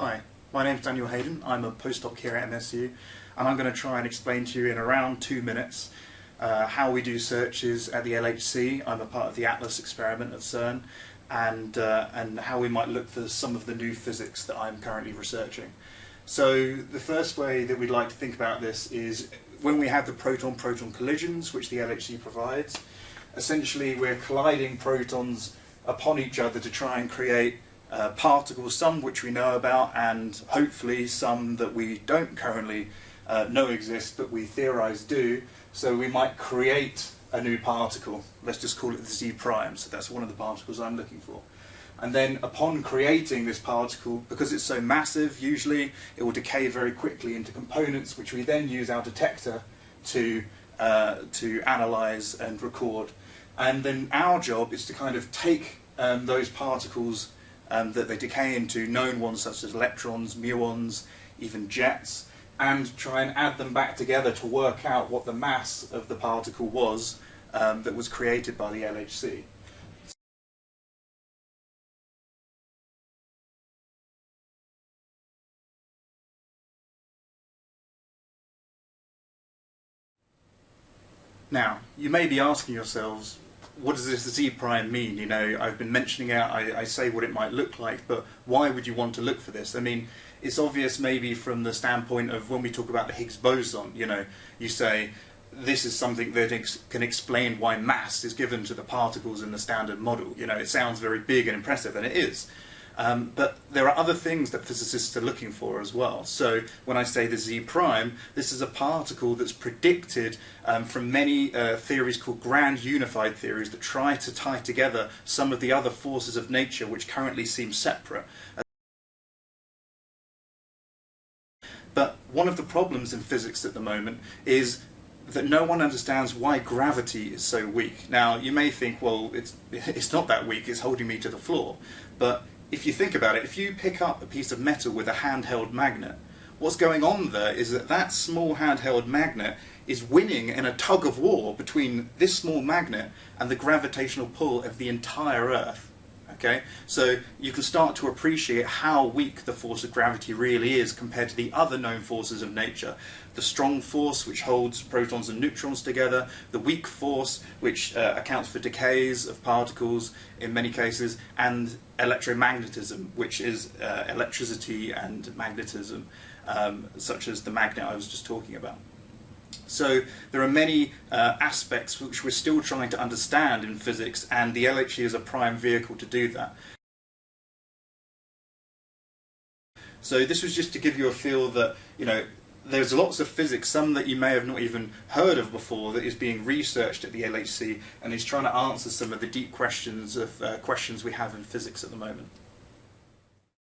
Hi, my name's Daniel Hayden. I'm a postdoc here at MSU, and I'm going to try and explain to you in around 2 minutes how we do searches at the LHC. I'm a part of the ATLAS experiment at CERN, and how we might look for some of the new physics that I'm currently researching. So the first way that we'd like to think about this is when we have the proton-proton collisions, which the LHC provides. Essentially, we're colliding protons upon each other to try and create particles, some which we know about, and hopefully some that we don't currently know exist, but we theorize do. So we might create a new particle. Let's just call it the Z prime. So that's one of the particles I'm looking for. And then upon creating this particle, because it's so massive, usually it will decay very quickly into components, which we then use our detector to analyze and record. And then our job is to kind of take those particles that they decay into, known ones such as electrons, muons, even jets, and try and add them back together to work out what the mass of the particle was that was created by the LHC. Now, you may be asking yourselves, what does this Z prime mean? You know, I've been mentioning it, I say what it might look like, but why would you want to look for this? I mean, it's obvious maybe from the standpoint of when we talk about the Higgs boson, you know, you say, this is something that can explain why mass is given to the particles in the standard model. You know, it sounds very big and impressive, and it is. But there are other things that physicists are looking for as well. So when I say the Z prime, this is a particle that's predicted from many theories called grand unified theories that try to tie together some of the other forces of nature which currently seem separate. But one of the problems in physics at the moment is that no one understands why gravity is so weak. Now, you may think, well, it's not that weak, it's holding me to the floor. But if you think about it, if you pick up a piece of metal with a handheld magnet, what's going on there is that that small handheld magnet is winning in a tug of war between this small magnet and the gravitational pull of the entire Earth. Okay? So you can start to appreciate how weak the force of gravity really is compared to the other known forces of nature. The strong force, which holds protons and neutrons together, the weak force, which accounts for decays of particles in many cases, and electromagnetism, which is electricity and magnetism, such as the magnet I was just talking about. So there are many aspects which we're still trying to understand in physics, and the LHC is a prime vehicle to do that. So this was just to give you a feel that, you know, there's lots of physics, some that you may have not even heard of before, that is being researched at the LHC and is trying to answer some of the deep questions we have in physics at the moment.